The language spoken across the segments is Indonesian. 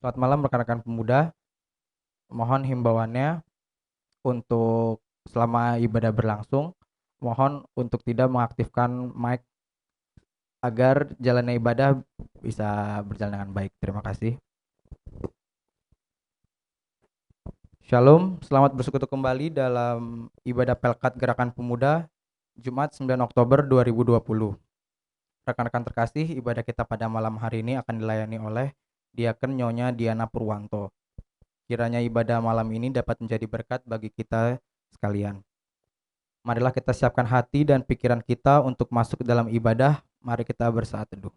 Selamat malam rekan-rekan pemuda. Mohon himbauannya untuk selama ibadah berlangsung, mohon untuk tidak mengaktifkan mic agar jalannya ibadah bisa berjalan dengan baik. Terima kasih. Shalom, selamat bersekutu kembali dalam ibadah Pelkat Gerakan Pemuda Jumat 9 Oktober 2020. Rekan-rekan terkasih, ibadah kita pada malam hari ini akan dilayani oleh Diaken Nyonya Diana Purwanto. Kiranya ibadah malam ini dapat menjadi berkat bagi kita sekalian. Marilah kita siapkan hati dan pikiran kita untuk masuk ke dalam ibadah. Mari kita bersaat teduh.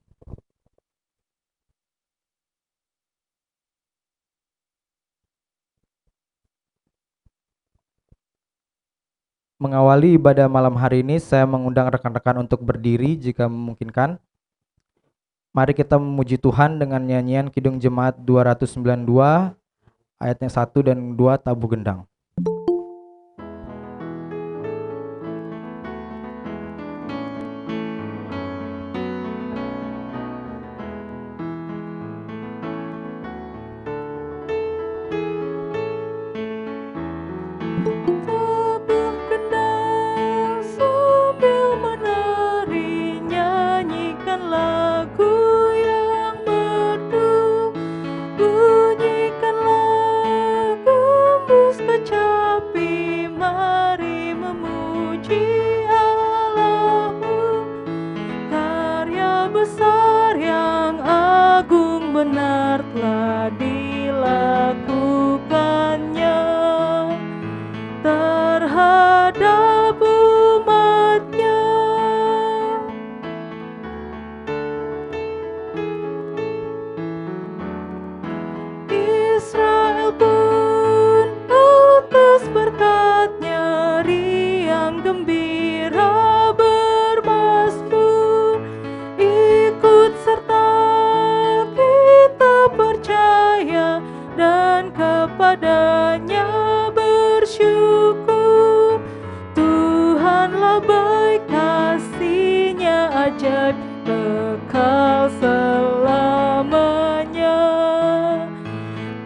Mengawali ibadah malam hari ini, saya mengundang rekan-rekan untuk berdiri jika memungkinkan. Mari kita memuji Tuhan dengan nyanyian Kidung Jemaat 292 ayatnya 1 dan 2 Tabu Gendang. Benar telah dilakukannya terhadap umatnya. Israel pun atas berkat-Nya riang gembira bermasmur, ikut serta percaya dan kepadanya bersyukur. Tuhanlah baik, kasih-Nya ajaib, kekal selamanya.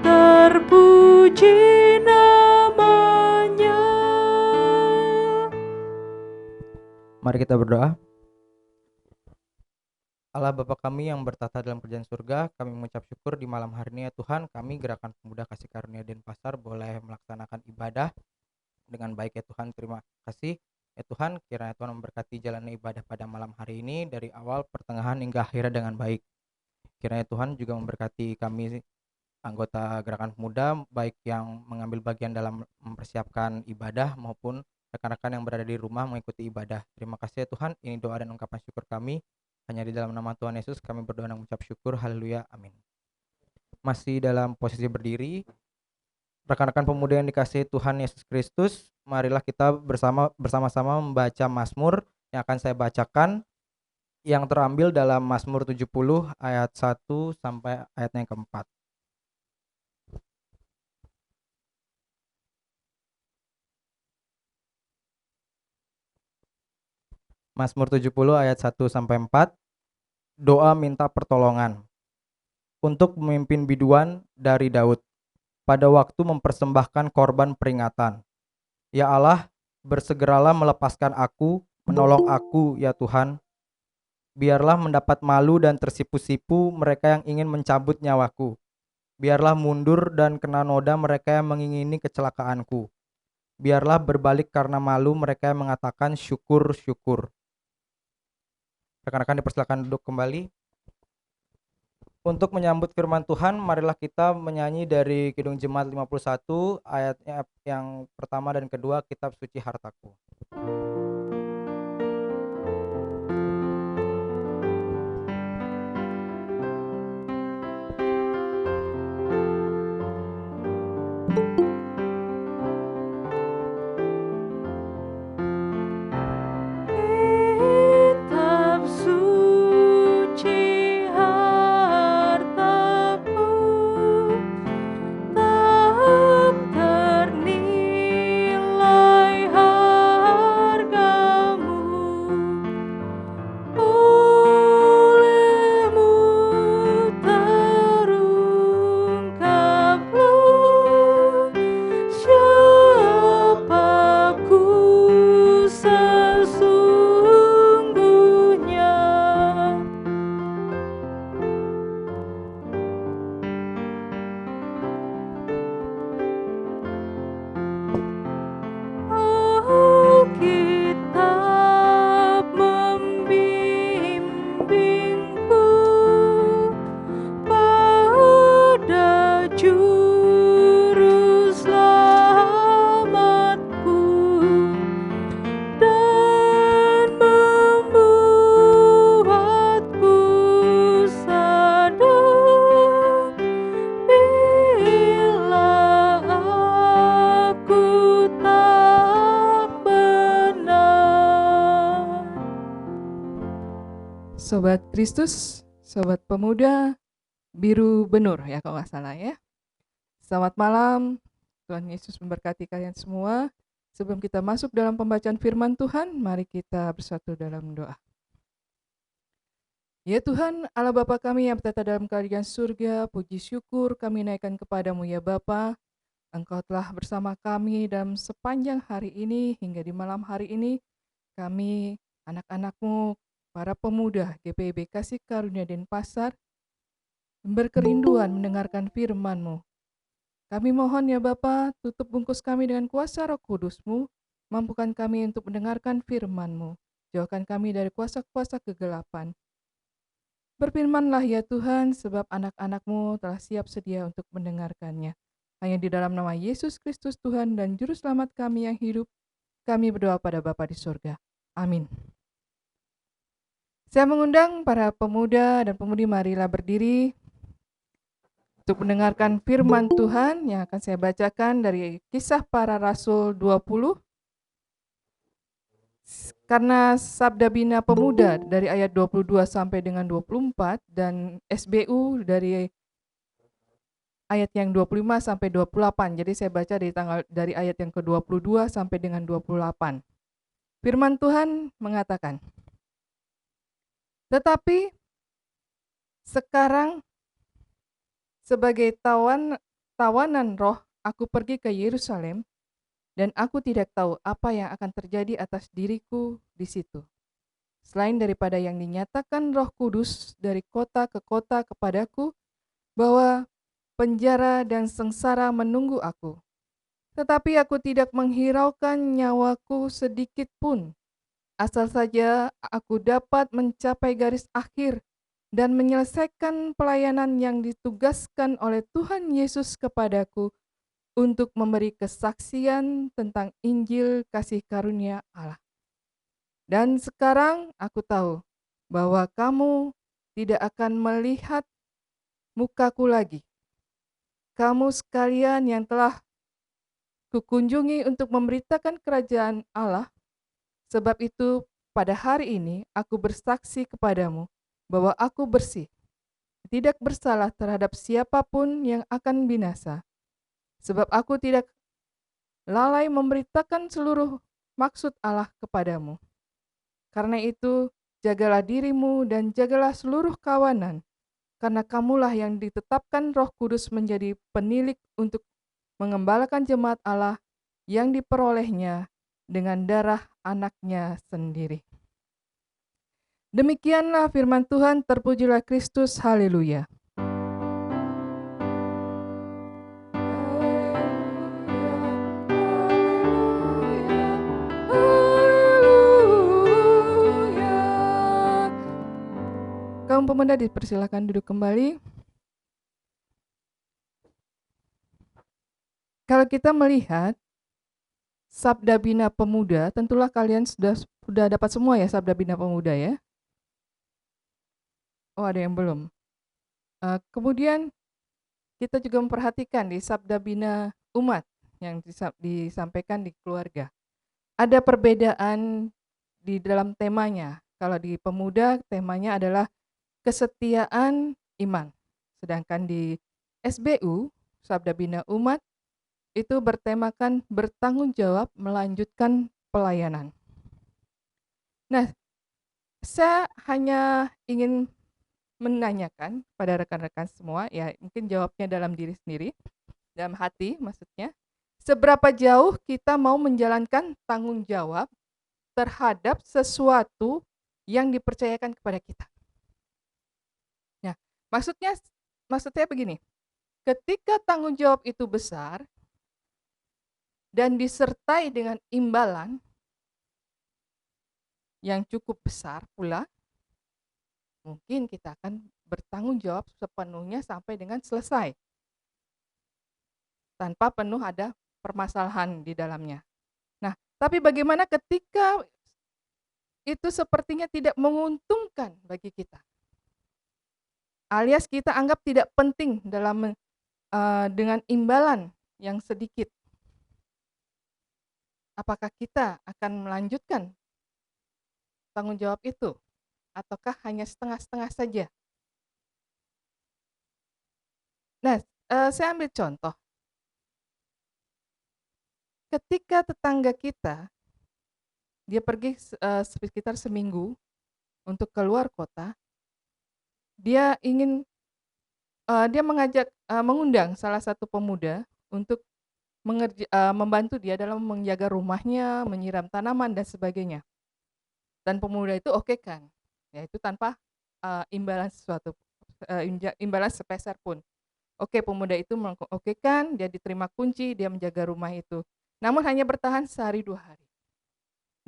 Terpuji namanya. Mari kita berdoa. Allah Bapa kami yang bertata dalam kerajaan surga, kami mengucap syukur di malam hari ini ya Tuhan, kami Gerakan Pemuda Kasih Karunia Denpasar boleh melaksanakan ibadah dengan baik ya Tuhan. Terima kasih ya Tuhan, kiranya Tuhan memberkati jalannya ibadah pada malam hari ini dari awal, pertengahan hingga akhirnya dengan baik. Kiranya Tuhan juga memberkati kami anggota Gerakan Pemuda, baik yang mengambil bagian dalam mempersiapkan ibadah maupun rekan-rekan yang berada di rumah mengikuti ibadah. Terima kasih ya Tuhan, ini doa dan ungkapan syukur kami. Hanya di dalam nama Tuhan Yesus kami berdoa dan mengucap syukur. Haleluya. Amin. Masih dalam posisi berdiri, rekan-rekan pemuda yang dikasihi Tuhan Yesus Kristus, marilah kita bersama-sama membaca Mazmur yang akan saya bacakan, yang terambil dalam Mazmur 70 ayat 1 sampai ayatnya yang keempat. Mazmur 70 ayat 1 sampai 4. Doa minta pertolongan. Untuk pemimpin biduan dari Daud, pada waktu mempersembahkan korban peringatan. Ya Allah, bersegeralah melepaskan aku, menolong aku ya Tuhan. Biarlah mendapat malu dan tersipu-sipu mereka yang ingin mencabut nyawaku. Biarlah mundur dan kena noda mereka yang mengingini kecelakaanku. Biarlah berbalik karena malu mereka yang mengatakan syukur, syukur. Rekan-rekan dipersilakan duduk kembali. Untuk menyambut firman Tuhan, marilah kita menyanyi dari Kidung Jemaat 51 ayatnya yang pertama dan kedua, Kitab Suci Hartaku. Kitab suci hartaku, tak ternilai harganya. Sobat Kristus, Sobat Pemuda Biru Benur ya kalau nggak salah ya. Selamat malam, Tuhan Yesus memberkati kalian semua. Sebelum kita masuk dalam pembacaan firman Tuhan, mari kita bersatu dalam doa. Ya Tuhan, Allah Bapa kami yang bertata dalam kerajaan surga, puji syukur kami naikkan kepadamu ya Bapa. Engkau telah bersama kami dalam sepanjang hari ini hingga di malam hari ini. Kami anak-anak-Mu, para pemuda GPIB Kasih Karunia Denpasar, berkerinduan mendengarkan firman-Mu. Kami mohon ya Bapa, tutup bungkus kami dengan kuasa Roh Kudus-Mu, mampukan kami untuk mendengarkan firman-Mu, jauhkan kami dari kuasa-kuasa kegelapan. Berfirmanlah ya Tuhan, sebab anak-anak-Mu telah siap sedia untuk mendengarkannya. Hanya di dalam nama Yesus Kristus Tuhan dan Juru Selamat kami yang hidup, kami berdoa pada Bapa di surga. Amin. Saya mengundang para pemuda dan pemudi, marilah berdiri untuk mendengarkan firman Tuhan yang akan saya bacakan dari Kisah Para Rasul 20. Karena Sabda Bina Pemuda dari ayat 22 sampai dengan 24 dan SBU dari ayat yang 25 sampai 28. Jadi saya baca dari ayat yang ke-22 sampai dengan 28. Firman Tuhan mengatakan, "Tetapi sekarang sebagai tawanan roh, aku pergi ke Yerusalem, dan aku tidak tahu apa yang akan terjadi atas diriku di situ. Selain daripada yang dinyatakan Roh Kudus dari kota ke kota kepadaku, bahwa penjara dan sengsara menunggu aku. Tetapi aku tidak menghiraukan nyawaku sedikit pun, asal saja aku dapat mencapai garis akhir dan menyelesaikan pelayanan yang ditugaskan oleh Tuhan Yesus kepadaku untuk memberi kesaksian tentang Injil kasih karunia Allah. Dan sekarang aku tahu bahwa kamu tidak akan melihat mukaku lagi. Kamu sekalian yang telah kukunjungi untuk memberitakan kerajaan Allah, sebab itu pada hari ini aku bersaksi kepadamu bahwa aku bersih, tidak bersalah terhadap siapapun yang akan binasa. Sebab aku tidak lalai memberitakan seluruh maksud Allah kepadamu. Karena itu, jagalah dirimu dan jagalah seluruh kawanan, karena kamulah yang ditetapkan Roh Kudus menjadi penilik untuk mengembalakan jemaat Allah yang diperolehnya dengan darah anaknya sendiri." Demikianlah firman Tuhan, terpujilah Kristus, haleluya. Kaum pemuda dipersilakan duduk kembali. Kalau kita melihat Sabda Bina Pemuda, tentulah kalian sudah dapat semua ya Sabda Bina Pemuda ya. Oh, ada yang belum. Kemudian kita juga memperhatikan di Sabda Bina Umat yang disampaikan di keluarga. Ada perbedaan di dalam temanya. Kalau di pemuda temanya adalah kesetiaan iman. Sedangkan di SBU, Sabda Bina Umat, itu bertemakan bertanggung jawab melanjutkan pelayanan. Nah, saya hanya ingin menanyakan pada rekan-rekan semua, ya mungkin jawabnya dalam diri sendiri, dalam hati maksudnya, seberapa jauh kita mau menjalankan tanggung jawab terhadap sesuatu yang dipercayakan kepada kita. Nah, maksudnya begini, ketika tanggung jawab itu besar dan disertai dengan imbalan yang cukup besar pula, mungkin kita akan bertanggung jawab sepenuhnya sampai dengan selesai, tanpa penuh ada permasalahan di dalamnya. Nah, tapi bagaimana ketika itu sepertinya tidak menguntungkan bagi kita, alias kita anggap tidak penting dalam dengan imbalan yang sedikit? Apakah kita akan melanjutkan tanggung jawab itu? ataukah hanya setengah-setengah saja? Nah, saya ambil contoh. Ketika tetangga kita, dia pergi sekitar seminggu untuk keluar kota, dia ingin dia mengundang salah satu pemuda untuk membantu dia dalam menjaga rumahnya, menyiram tanaman dan sebagainya. Dan pemuda itu oke kan, yaitu tanpa imbalan sesuatu, imbalan sepeser pun. Oke, pemuda itu mengokekan, dia diterima kunci, dia menjaga rumah itu. Namun hanya bertahan sehari 2 hari.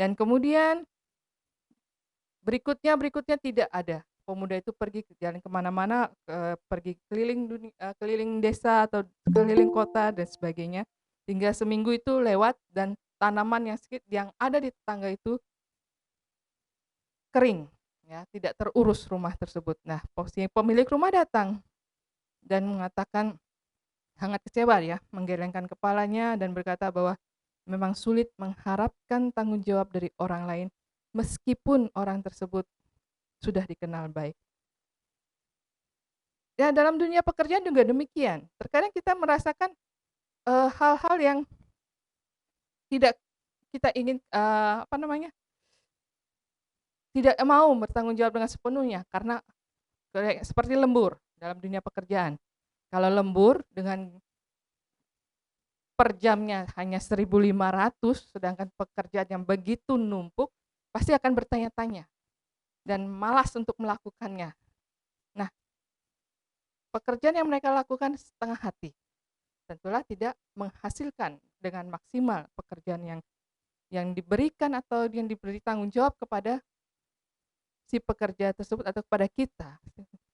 Dan kemudian berikutnya tidak ada. Pemuda itu pergi jalan kemana-mana, pergi keliling desa atau keliling kota dan sebagainya. Hingga seminggu itu lewat dan tanaman yang ada di tetangga itu kering, ya, tidak terurus rumah tersebut. Nah, pemilik rumah datang dan mengatakan sangat kecewa ya, menggelengkan kepalanya dan berkata bahwa memang sulit mengharapkan tanggung jawab dari orang lain meskipun orang tersebut sudah dikenal baik. Ya, dalam dunia pekerjaan juga demikian. Terkadang kita merasakan hal-hal yang tidak kita ingin tidak mau bertanggung jawab dengan sepenuhnya karena seperti lembur dalam dunia pekerjaan. Kalau lembur dengan per jamnya hanya 1.500, sedangkan pekerjaan yang begitu numpuk, pasti akan bertanya-tanya dan malas untuk melakukannya. Nah, pekerjaan yang mereka lakukan setengah hati, tentulah tidak menghasilkan dengan maksimal pekerjaan yang diberikan atau yang diberi tanggung jawab kepada si pekerja tersebut atau kepada kita,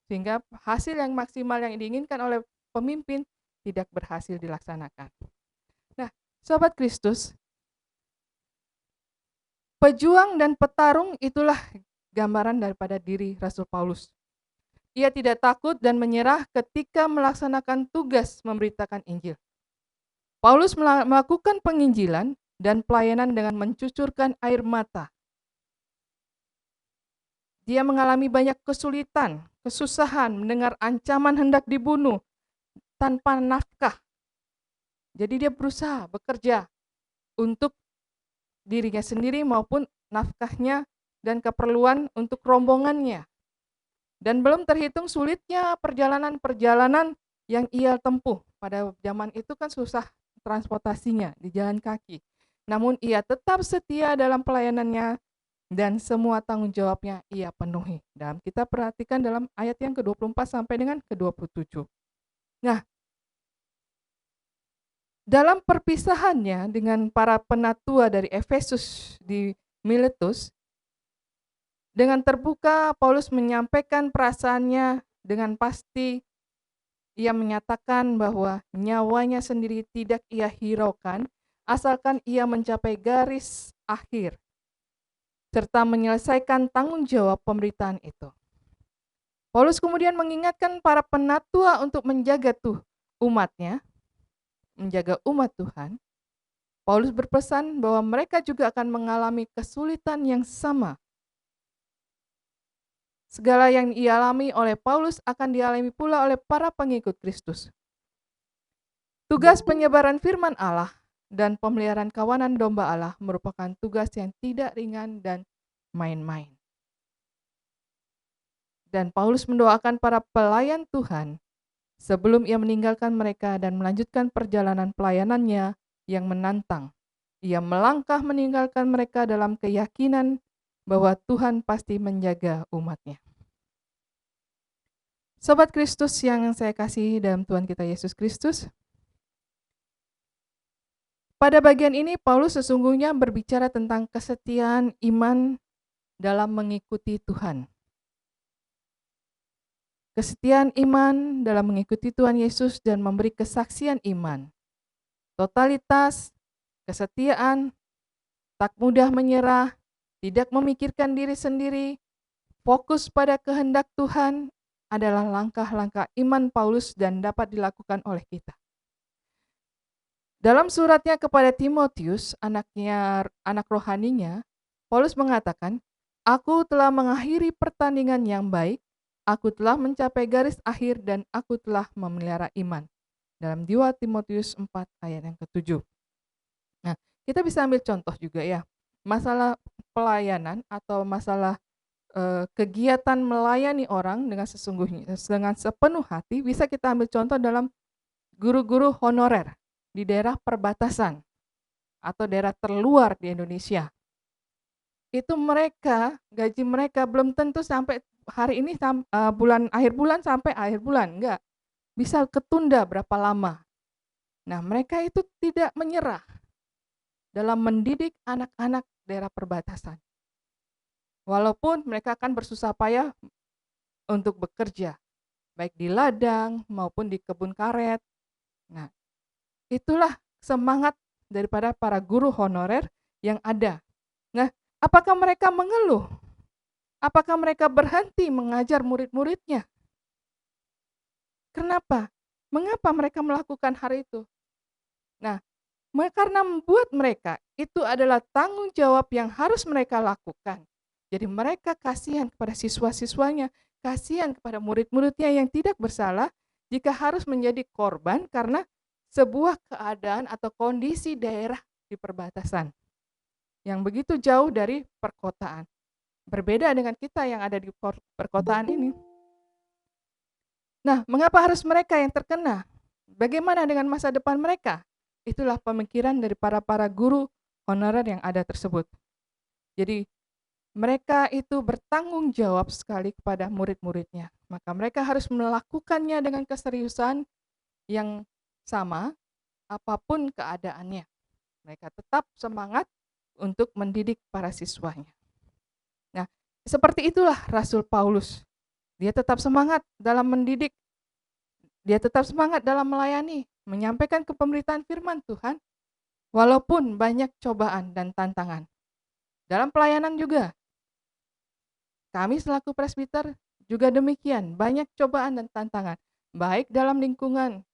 sehingga hasil yang maksimal yang diinginkan oleh pemimpin tidak berhasil dilaksanakan. Nah, Sobat Kristus, pejuang dan petarung itulah gambaran daripada diri Rasul Paulus. Ia tidak takut dan menyerah ketika melaksanakan tugas memberitakan Injil. Paulus melakukan penginjilan dan pelayanan dengan mencucurkan air mata. Dia mengalami banyak kesulitan, kesusahan, mendengar ancaman hendak dibunuh tanpa nafkah. Jadi dia berusaha bekerja untuk dirinya sendiri maupun nafkahnya dan keperluan untuk rombongannya. Dan belum terhitung sulitnya perjalanan-perjalanan yang ia tempuh. Pada zaman itu kan susah transportasinya di jalan kaki. Namun ia tetap setia dalam pelayanannya dan semua tanggung jawabnya ia penuhi. Dan kita perhatikan dalam ayat yang ke-24 sampai dengan ke-27. Nah, dalam perpisahannya dengan para penatua dari Efesus di Miletus, dengan terbuka Paulus menyampaikan perasaannya dengan pasti. Ia menyatakan bahwa nyawanya sendiri tidak ia hiraukan asalkan ia mencapai garis akhir serta menyelesaikan tanggung jawab pemberitaan itu. Paulus kemudian mengingatkan para penatua untuk menjaga umatnya, menjaga umat Tuhan. Paulus berpesan bahwa mereka juga akan mengalami kesulitan yang sama. Segala yang dialami oleh Paulus akan dialami pula oleh para pengikut Kristus. Tugas penyebaran firman Allah dan pemeliharaan kawanan domba Allah merupakan tugas yang tidak ringan dan main-main. Dan Paulus mendoakan para pelayan Tuhan sebelum ia meninggalkan mereka dan melanjutkan perjalanan pelayanannya yang menantang. Ia melangkah meninggalkan mereka dalam keyakinan bahwa Tuhan pasti menjaga umatnya. Sobat Kristus yang saya kasihi dalam Tuhan kita Yesus Kristus, pada bagian ini Paulus sesungguhnya berbicara tentang kesetiaan iman dalam mengikuti Tuhan. Kesetiaan iman dalam mengikuti Tuhan Yesus dan memberi kesaksian iman. Totalitas, kesetiaan, tak mudah menyerah, tidak memikirkan diri sendiri, fokus pada kehendak Tuhan adalah langkah-langkah iman Paulus dan dapat dilakukan oleh kita. Dalam suratnya kepada Timotius, anak rohaninya, Paulus mengatakan, Aku telah mengakhiri pertandingan yang baik, aku telah mencapai garis akhir dan aku telah memelihara iman. Dalam 2 Timotius 4 ayat yang ke-7. Nah, kita bisa ambil contoh juga ya. Masalah pelayanan atau masalah kegiatan melayani orang dengan sesungguhnya dengan sepenuh hati bisa kita ambil contoh dalam guru-guru honorer di daerah perbatasan atau daerah terluar di Indonesia. Itu mereka, gaji mereka belum tentu sampai hari ini akhir bulan sampai akhir bulan, enggak. Bisa ketunda berapa lama. Nah, mereka itu tidak menyerah dalam mendidik anak-anak daerah perbatasan. Walaupun mereka akan bersusah payah untuk bekerja, baik di ladang maupun di kebun karet. Nah, itulah semangat daripada para guru honorer yang ada. Nah, apakah mereka mengeluh? Apakah mereka berhenti mengajar murid-muridnya? Kenapa? Mengapa mereka melakukan hal itu? Nah, karena membuat mereka itu adalah tanggung jawab yang harus mereka lakukan. Jadi mereka kasihan kepada siswa-siswanya, kasihan kepada murid-muridnya yang tidak bersalah jika harus menjadi korban karena sebuah keadaan atau kondisi daerah di perbatasan yang begitu jauh dari perkotaan. Berbeda dengan kita yang ada di perkotaan ini. Nah, mengapa harus mereka yang terkena? Bagaimana dengan masa depan mereka? Itulah pemikiran dari para guru honorer yang ada tersebut. Jadi, mereka itu bertanggung jawab sekali kepada murid-muridnya. Maka mereka harus melakukannya dengan keseriusan yang sama, apapun keadaannya. Mereka tetap semangat untuk mendidik para siswanya. Nah, seperti itulah Rasul Paulus. Dia tetap semangat dalam mendidik. Dia tetap semangat dalam melayani, menyampaikan kepemberitaan firman Tuhan, walaupun banyak cobaan dan tantangan. Dalam pelayanan juga, kami selaku presbiter juga demikian, banyak cobaan dan tantangan, baik dalam lingkungan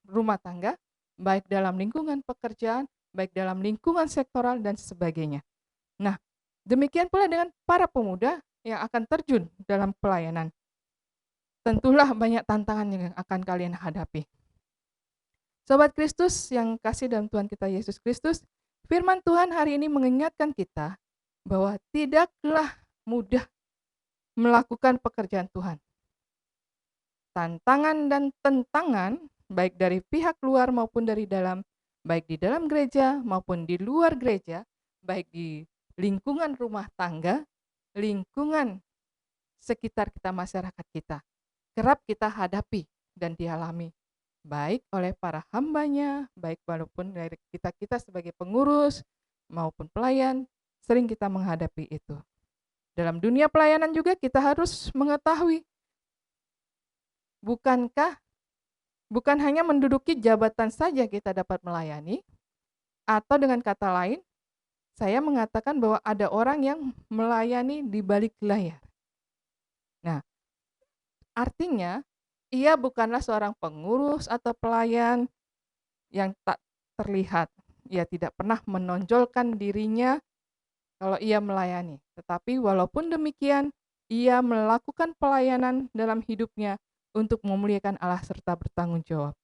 rumah tangga, baik dalam lingkungan pekerjaan, baik dalam lingkungan sektoral dan sebagainya. Nah, demikian pula dengan para pemuda yang akan terjun dalam pelayanan. Tentulah banyak tantangan yang akan kalian hadapi. Sobat Kristus yang kasih dalam Tuhan kita Yesus Kristus, firman Tuhan hari ini mengingatkan kita bahwa tidaklah mudah melakukan pekerjaan Tuhan. Tantangan dan tentangan, baik dari pihak luar maupun dari dalam, baik di dalam gereja maupun di luar gereja, baik di lingkungan rumah tangga, lingkungan sekitar kita, masyarakat kita, kerap kita hadapi dan dialami, baik oleh para hambanya, baik walaupun dari kita sebagai pengurus maupun pelayan, sering kita menghadapi itu. Dalam dunia pelayanan juga kita harus mengetahui, bukan hanya menduduki jabatan saja kita dapat melayani, atau dengan kata lain, saya mengatakan bahwa ada orang yang melayani di balik layar. Nah, artinya ia bukanlah seorang pengurus atau pelayan yang tak terlihat. Ia tidak pernah menonjolkan dirinya kalau ia melayani. Tetapi walaupun demikian, ia melakukan pelayanan dalam hidupnya untuk memuliakan Allah serta bertanggung jawab.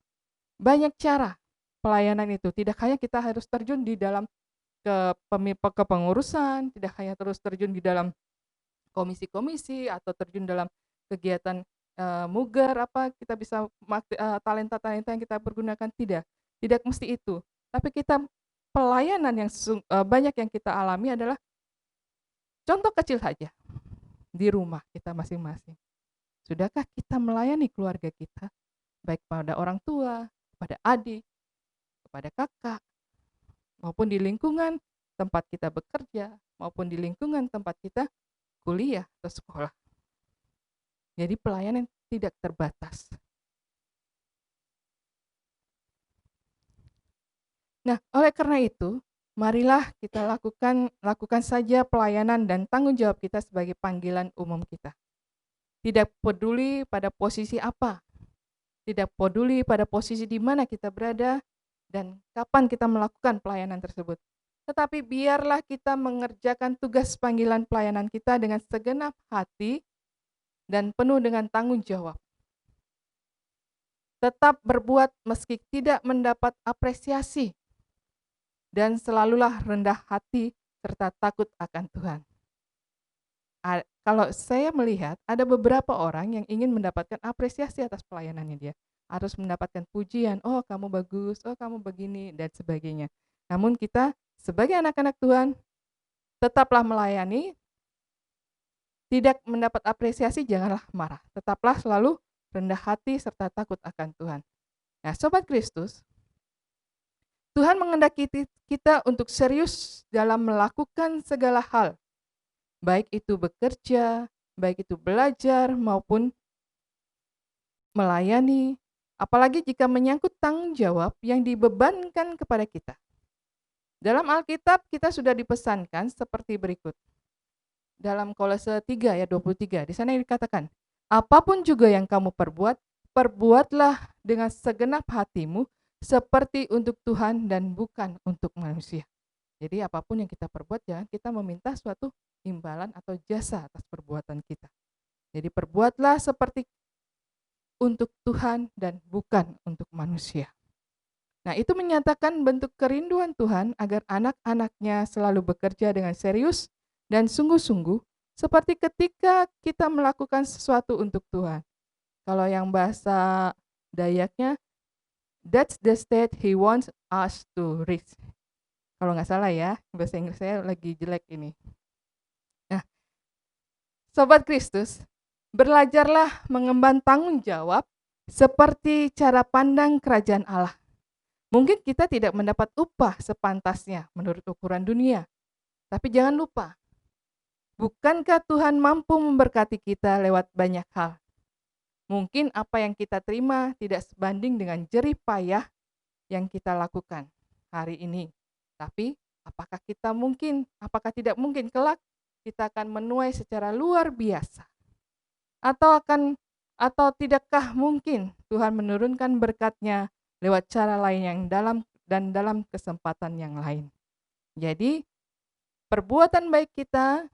Banyak cara pelayanan itu. Tidak hanya kita harus terjun di dalam kepengurusan, tidak hanya terus terjun di dalam komisi-komisi atau terjun dalam kegiatan mugar kita bisa talenta-talenta yang kita pergunakan, tidak mesti itu. Tapi kita pelayanan yang banyak yang kita alami adalah contoh kecil saja di rumah kita masing-masing. Sudahkah kita melayani keluarga kita, baik pada orang tua, kepada adik, kepada kakak, maupun di lingkungan tempat kita bekerja, maupun di lingkungan tempat kita kuliah atau sekolah. Jadi pelayanan tidak terbatas. Nah, oleh karena itu, marilah kita lakukan saja pelayanan dan tanggung jawab kita sebagai panggilan umum kita. Tidak peduli pada posisi apa, tidak peduli pada posisi di mana kita berada dan kapan kita melakukan pelayanan tersebut. tetapi biarlah kita mengerjakan tugas panggilan pelayanan kita dengan segenap hati dan penuh dengan tanggung jawab. Tetap berbuat meski tidak mendapat apresiasi, dan selalulah rendah hati serta takut akan Tuhan. Kalau saya melihat ada beberapa orang yang ingin mendapatkan apresiasi atas pelayanannya dia. Harus mendapatkan pujian, oh kamu bagus, oh kamu begini, dan sebagainya. Namun kita sebagai anak-anak Tuhan, tetaplah melayani, tidak mendapat apresiasi, janganlah marah. Tetaplah selalu rendah hati serta takut akan Tuhan. Nah, Sobat Kristus, Tuhan menghendaki kita untuk serius dalam melakukan segala hal, baik itu bekerja, baik itu belajar, maupun melayani, apalagi jika menyangkut tanggung jawab yang dibebankan kepada kita. Dalam Alkitab kita sudah dipesankan seperti berikut. Dalam Kolose 3 ayat 23, di sana dikatakan, apapun juga yang kamu perbuat, perbuatlah dengan segenap hatimu seperti untuk Tuhan dan bukan untuk manusia. Jadi apapun yang kita perbuat, jangan kita meminta suatu imbalan atau jasa atas perbuatan kita. Jadi perbuatlah seperti untuk Tuhan dan bukan untuk manusia. Nah, itu menyatakan bentuk kerinduan Tuhan agar anak-anaknya selalu bekerja dengan serius dan sungguh-sungguh, seperti ketika kita melakukan sesuatu untuk Tuhan. Kalau yang bahasa Dayaknya, that's the state he wants us to reach. Kalau nggak salah ya, bahasa Inggris saya lagi jelek ini. Nah, Sobat Kristus, belajarlah mengemban tanggung jawab seperti cara pandang kerajaan Allah. Mungkin kita tidak mendapat upah sepantasnya menurut ukuran dunia. Tapi jangan lupa, bukankah Tuhan mampu memberkati kita lewat banyak hal? Mungkin apa yang kita terima tidak sebanding dengan jerih payah yang kita lakukan hari ini. Tapi apakah tidak mungkin kelak kita akan menuai secara luar biasa? Atau tidakkah mungkin Tuhan menurunkan berkat-Nya lewat cara lain yang dalam kesempatan yang lain. Jadi, perbuatan baik kita,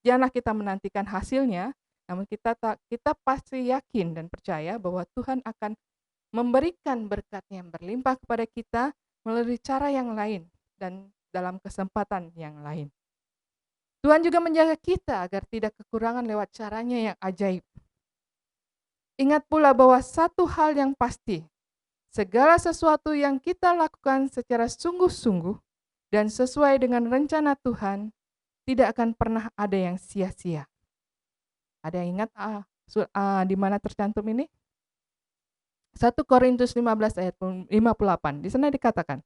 janganlah kita menantikan hasilnya, namun kita pasti yakin dan percaya bahwa Tuhan akan memberikan berkat-Nya yang berlimpah kepada kita melalui cara yang lain dan dalam kesempatan yang lain. Tuhan juga menjaga kita agar tidak kekurangan lewat caranya yang ajaib. Ingat pula bahwa satu hal yang pasti, segala sesuatu yang kita lakukan secara sungguh-sungguh dan sesuai dengan rencana Tuhan, tidak akan pernah ada yang sia-sia. Ada yang ingat di mana tercantum ini? 1 Korintus 15 ayat 58. Di sana dikatakan,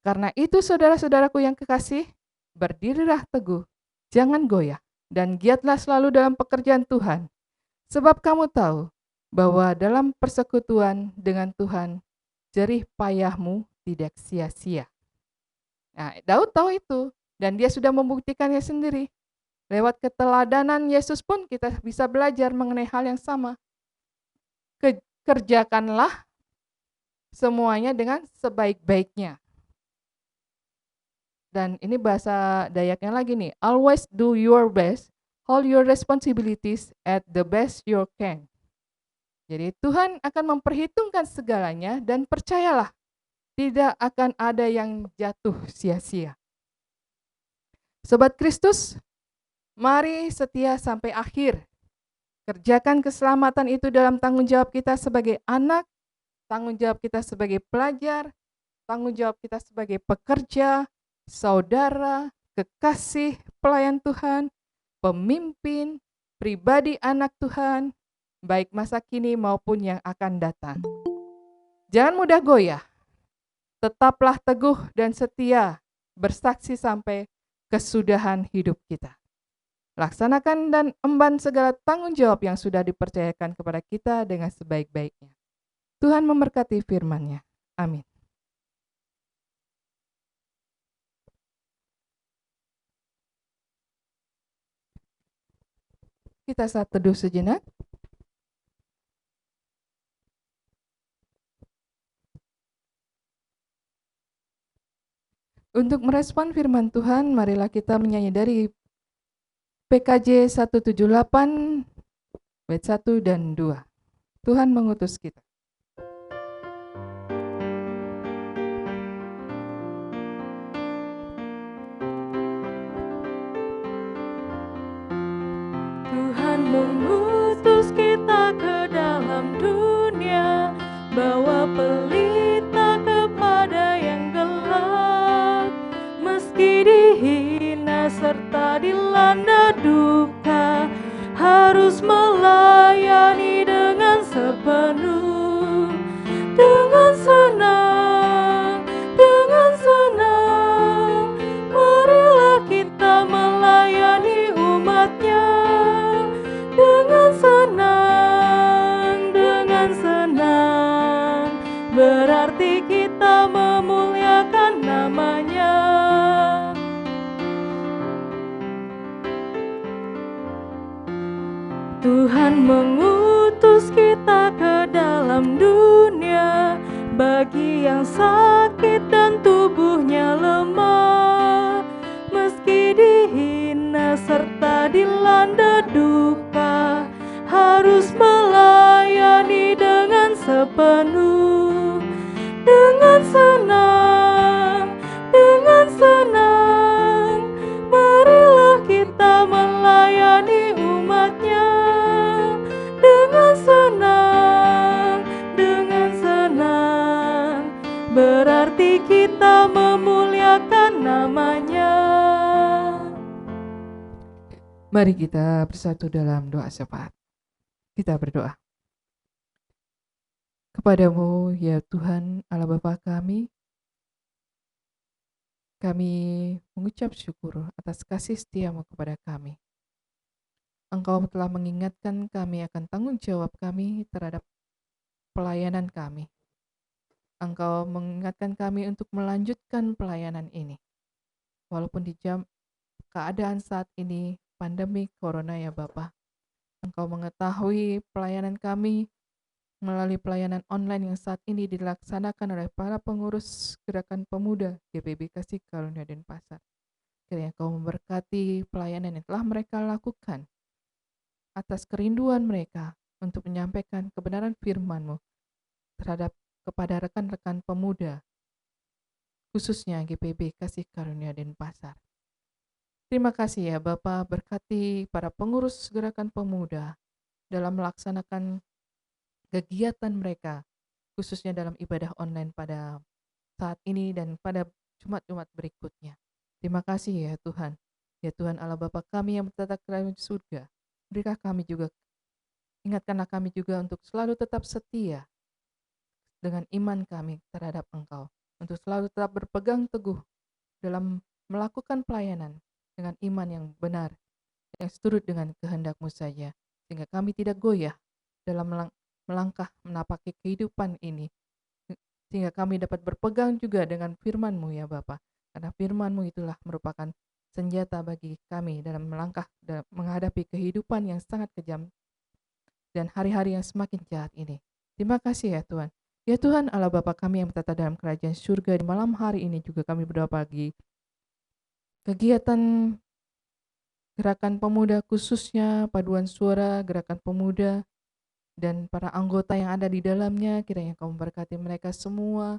karena itu saudara-saudaraku yang kekasih, berdirilah teguh, jangan goyah, dan giatlah selalu dalam pekerjaan Tuhan. Sebab kamu tahu bahwa dalam persekutuan dengan Tuhan, jerih payahmu tidak sia-sia. Nah, Daud tahu itu, dan dia sudah membuktikannya sendiri. Lewat keteladanan Yesus pun kita bisa belajar mengenai hal yang sama. Kerjakanlah semuanya dengan sebaik-baiknya. Dan ini bahasa Dayaknya lagi nih, always do your best, hold your responsibilities at the best you can. Jadi Tuhan akan memperhitungkan segalanya dan percayalah, tidak akan ada yang jatuh sia-sia. Sobat Kristus, mari setia sampai akhir. Kerjakan keselamatan itu dalam tanggung jawab kita sebagai anak, tanggung jawab kita sebagai pelajar, tanggung jawab kita sebagai pekerja, saudara, kekasih, pelayan Tuhan, pemimpin, pribadi anak Tuhan, baik masa kini maupun yang akan datang. Jangan mudah goyah, tetaplah teguh dan setia, bersaksi sampai kesudahan hidup kita. Laksanakan dan emban segala tanggung jawab yang sudah dipercayakan kepada kita dengan sebaik-baiknya. Tuhan memberkati firman-Nya. Amin. Kita saat teduh sejenak. Untuk merespon firman Tuhan, marilah kita menyanyi dari PKJ 178 bait 1 dan 2. Tuhan mengutus kita. Tuhan mengutus kita ke dalam dunia, bawa pelita kepada yang gelap. Meski dihina serta dilanda duka, harus melayani dengan sepenuh, dengan senang, marilah kita melayani umatnya. Dengan senang, berarti kita memuliakan namanya. Tuhan mengutus kita ke dalam dunia, bagi yang sakit dan tubuhnya lemah. Meski dihina serta dilanda duka, harus melayani dengan sepenuh, dengan senang, marilah kita melayani umatnya. Dengan senang, berarti kita memuliakan namanya. Mari kita bersatu dalam doa syafaat. Kita berdoa. Kepadamu ya Tuhan Allah Bapa kami mengucap syukur atas kasih setiamu kepada kami. Engkau telah mengingatkan kami akan tanggung jawab kami terhadap pelayanan kami. Engkau mengingatkan kami untuk melanjutkan pelayanan ini. Walaupun di keadaan saat ini pandemi corona ya Bapa, Engkau mengetahui pelayanan kami melalui pelayanan online yang saat ini dilaksanakan oleh para pengurus Gerakan Pemuda GPB Kasih Karunia Denpasar. Kiranya Engkau memberkati pelayanan yang telah mereka lakukan atas kerinduan mereka untuk menyampaikan kebenaran firman-Mu kepada rekan-rekan pemuda, khususnya GPB Kasih Karunia Denpasar. Terima kasih ya Bapak, berkati para pengurus Gerakan Pemuda dalam melaksanakan kegiatan mereka, khususnya dalam ibadah online pada saat ini dan pada Jumat-Jumat berikutnya. Terima kasih ya Tuhan. Ya Tuhan Allah Bapa kami yang bertata kerajaan di surga, ingatkanlah kami juga untuk selalu tetap setia dengan iman kami terhadap Engkau, untuk selalu tetap berpegang teguh dalam melakukan pelayanan dengan iman yang benar, yang seturut dengan kehendak-Mu saja, sehingga kami tidak goyah dalam melangkah menapaki kehidupan ini, sehingga kami dapat berpegang juga dengan firman-Mu ya Bapa, karena firman-Mu itulah merupakan senjata bagi kami dalam melangkah menghadapi kehidupan yang sangat kejam dan hari-hari yang semakin jahat ini. Terima kasih ya Tuhan. Ya Tuhan Allah Bapa kami yang bertata dalam kerajaan surga, di malam hari ini juga kami berdoa bagi kegiatan Gerakan Pemuda, khususnya paduan suara Gerakan Pemuda dan para anggota yang ada di dalamnya. Kiranya Kau memberkati mereka semua,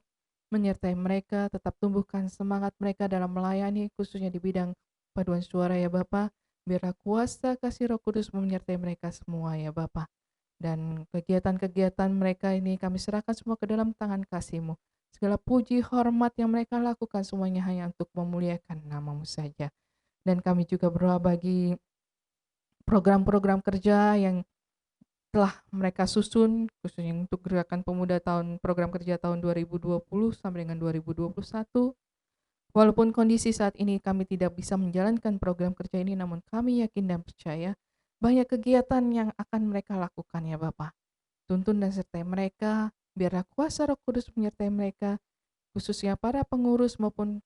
menyertai mereka, tetap tumbuhkan semangat mereka dalam melayani, khususnya di bidang paduan suara ya Bapa. Biarlah kuasa kasih Roh Kudus menyertai mereka semua ya Bapa. Dan kegiatan-kegiatan mereka ini kami serahkan semua ke dalam tangan kasih-Mu. Segala puji hormat yang mereka lakukan semuanya hanya untuk memuliakan nama-Mu saja. Dan kami juga berdoa bagi program-program kerja yang telah mereka susun, khususnya untuk Gerakan Pemuda program kerja tahun 2020 sampai dengan 2021. Walaupun kondisi saat ini kami tidak bisa menjalankan program kerja ini, namun kami yakin dan percaya banyak kegiatan yang akan mereka lakukan ya Bapak. Tuntun dan sertai mereka, biarlah kuasa Roh Kudus menyertai mereka, khususnya para pengurus maupun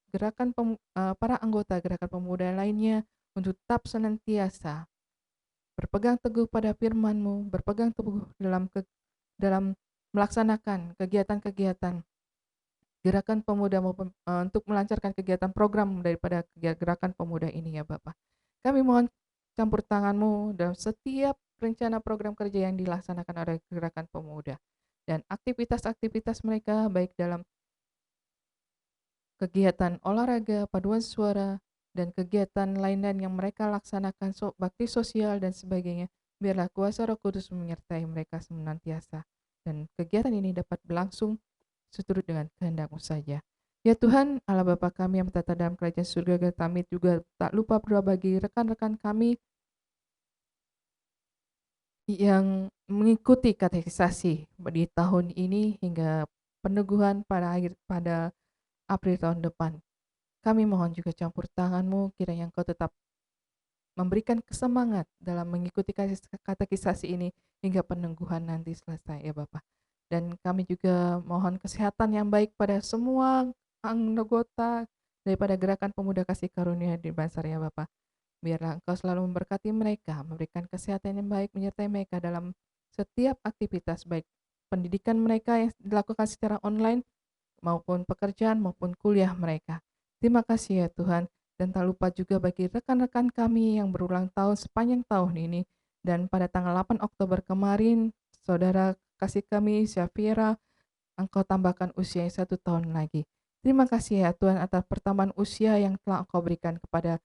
para anggota Gerakan Pemuda lainnya, untuk tetap senantiasa berpegang teguh pada firman-Mu, berpegang teguh dalam melaksanakan kegiatan-kegiatan gerakan pemuda maupun untuk melancarkan kegiatan program daripada gerakan pemuda ini ya Bapak. Kami mohon campur tangan-Mu dalam setiap rencana program kerja yang dilaksanakan oleh gerakan pemuda dan aktivitas-aktivitas mereka baik dalam kegiatan olahraga, paduan suara, dan kegiatan lain-lain yang mereka laksanakan, bakti sosial dan sebagainya. Biarlah kuasa Roh Kudus menyertai mereka senantiasa dan kegiatan ini dapat berlangsung seturut dengan kehendak-Mu saja. Ya Tuhan, Allah Bapa kami yang bertata dalam kerajaan surga, kami juga tak lupa berdoa bagi rekan-rekan kami yang mengikuti katekisasi di tahun ini hingga peneguhan pada April tahun depan. Kami mohon juga campur tangan-Mu, kiranya Engkau tetap memberikan kesemangat dalam mengikuti katekisasi ini hingga peneguhan nanti selesai ya Bapak. Dan kami juga mohon kesehatan yang baik pada semua anggota daripada Gerakan Pemuda Kasih Karunia di Banser ya Bapak. Biarlah Engkau selalu memberkati mereka, memberikan kesehatan yang baik, menyertai mereka dalam setiap aktivitas, baik pendidikan mereka yang dilakukan secara online, maupun pekerjaan, maupun kuliah mereka. Terima kasih ya Tuhan, dan tak lupa juga bagi rekan-rekan kami yang berulang tahun sepanjang tahun ini, dan pada tanggal 8 Oktober kemarin, saudara kasih kami, Syafira, Engkau tambahkan usianya 1 tahun lagi. Terima kasih ya Tuhan atas pertambahan usia yang telah Engkau berikan kepada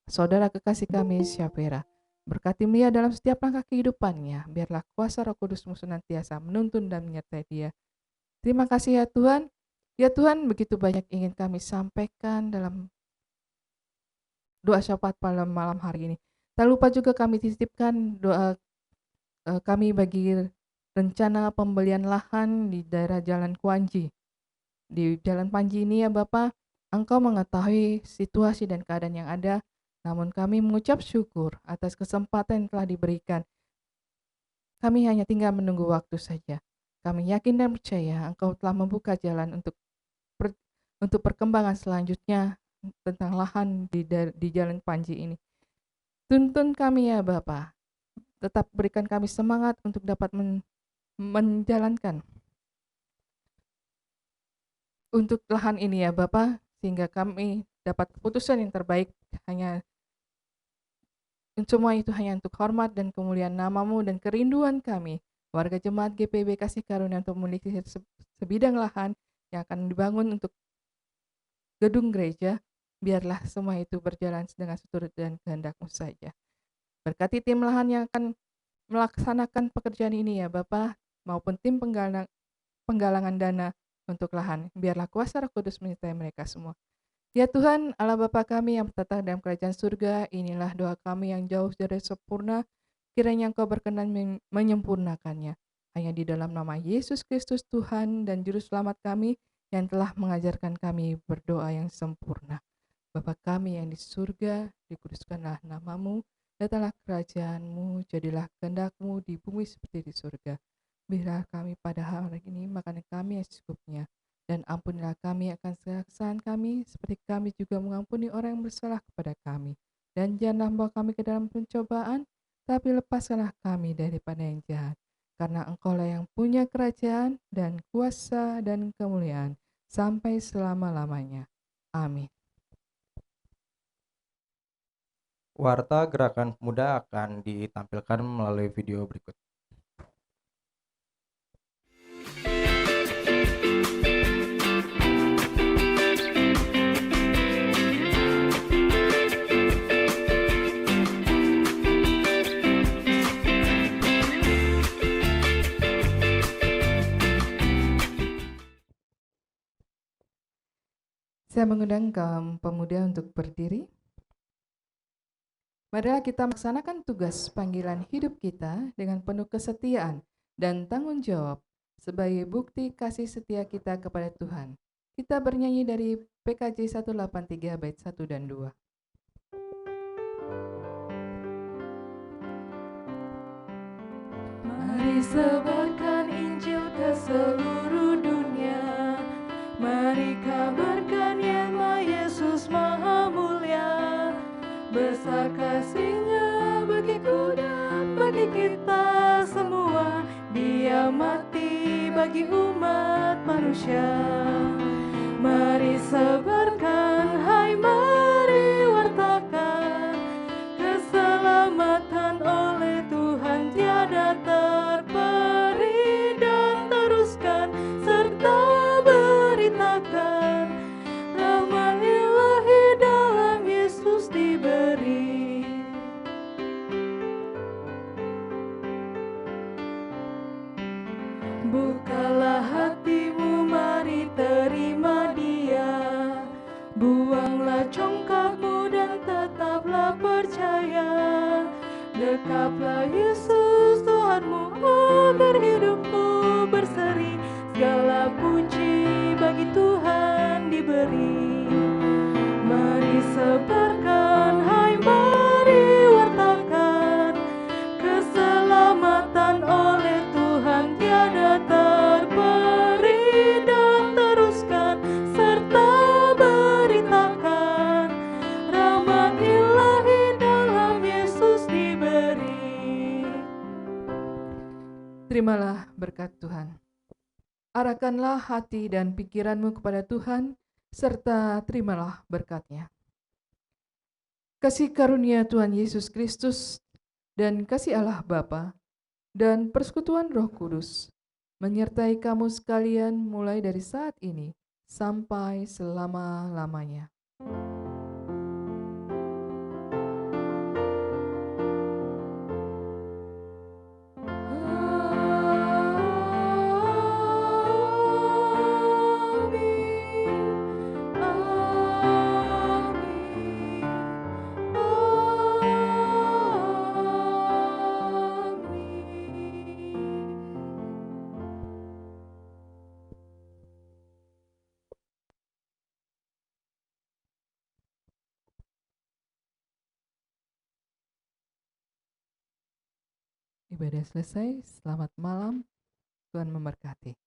saudara kekasih kami, Syafira. Berkati dia dalam setiap langkah kehidupannya, biarlah kuasa Roh Kudus-Mu senantiasa menuntun dan menyertai dia. Terima kasih ya Tuhan. Ya Tuhan, begitu banyak ingin kami sampaikan dalam doa syafaat pada malam hari ini. Tak lupa juga kami titipkan doa kami bagi rencana pembelian lahan di daerah Jalan Kuanji. Di Jalan Panji ini ya Bapak, Engkau mengetahui situasi dan keadaan yang ada, namun kami mengucap syukur atas kesempatan yang telah diberikan. Kami hanya tinggal menunggu waktu saja. Kami yakin dan percaya Engkau telah membuka jalan untuk perkembangan selanjutnya tentang lahan di Jalan Panji ini. Tuntun kami ya Bapak, tetap berikan kami semangat untuk dapat menjalankan untuk lahan ini ya Bapak, sehingga kami dapat keputusan yang terbaik. Hanya semua itu hanya untuk hormat dan kemuliaan nama-Mu dan kerinduan kami, warga jemaat GPB Kasih Karunia, untuk memiliki sebidang lahan yang akan dibangun untuk gedung gereja. Biarlah semua itu berjalan dengan seturut dan kehendak-Mu saja. Berkati tim lahan yang akan melaksanakan pekerjaan ini ya Bapak, maupun tim penggalangan dana untuk lahan. Biarlah kuasa Roh Kudus menyertai mereka semua. Ya Tuhan, Allah Bapa kami yang bertata dalam kerajaan surga, inilah doa kami yang jauh dari sempurna, kiranya Engkau berkenan menyempurnakannya. Hanya di dalam nama Yesus Kristus Tuhan dan Juru Selamat kami yang telah mengajarkan kami berdoa yang sempurna. Bapa kami yang di surga, dikuduskanlah nama-Mu, datanglah kerajaan-Mu, jadilah kehendak-Mu di bumi seperti di surga. Berilah kami pada hari ini makanan kami yang secukupnya, dan ampunilah kami akan segala kesalahan kami, seperti kami juga mengampuni orang yang bersalah kepada kami. Dan janganlah membawa kami ke dalam pencobaan, tapi lepaskanlah kami daripada yang jahat. Karena Engkau-lah yang punya kerajaan dan kuasa dan kemuliaan sampai selama-lamanya. Amin. Warta Gerakan Pemuda akan ditampilkan melalui video berikut. Saya mengundang kaum pemuda untuk berdiri. Marilah kita melaksanakan tugas panggilan hidup kita dengan penuh kesetiaan dan tanggung jawab sebagai bukti kasih setia kita kepada Tuhan. Kita bernyanyi dari PKJ 183 bait 1 dan 2. Mari sebarkan Injil ke seluruh dunia. Mari kabarkan Yema Yesus Maha Mulia. Besar kasih-Nya bagiku dan bagi kita semua. Dia mati bagi umat manusia. sebarkan, hai mari wartakan, keselamatan oleh Tuhan tiada terperi, dan teruskan serta beritakan, rahmat ilahi dalam Yesus diberi. Bukalah hatimu, mari terima Dia. Buanglah congkakmu dan tetaplah percaya. Dekaplah Yesus Tuhanmu agar hidupmu berseri. Segala puji bagi Tuhan diberi. Mari sebarkan, hai mari wartakan, keselamatan oleh Tuhan tiada terperi, dan teruskan serta beritakan, rahmat ilahi dalam Yesus diberi. Terimalah berkat Tuhan. Arahkanlah hati dan pikiranmu kepada Tuhan, serta terimalah berkat-Nya. Kasih karunia Tuhan Yesus Kristus dan kasih Allah Bapa dan persekutuan Roh Kudus menyertai kamu sekalian mulai dari saat ini sampai selama-lamanya. Ibadah selesai, selamat malam, Tuhan memberkati.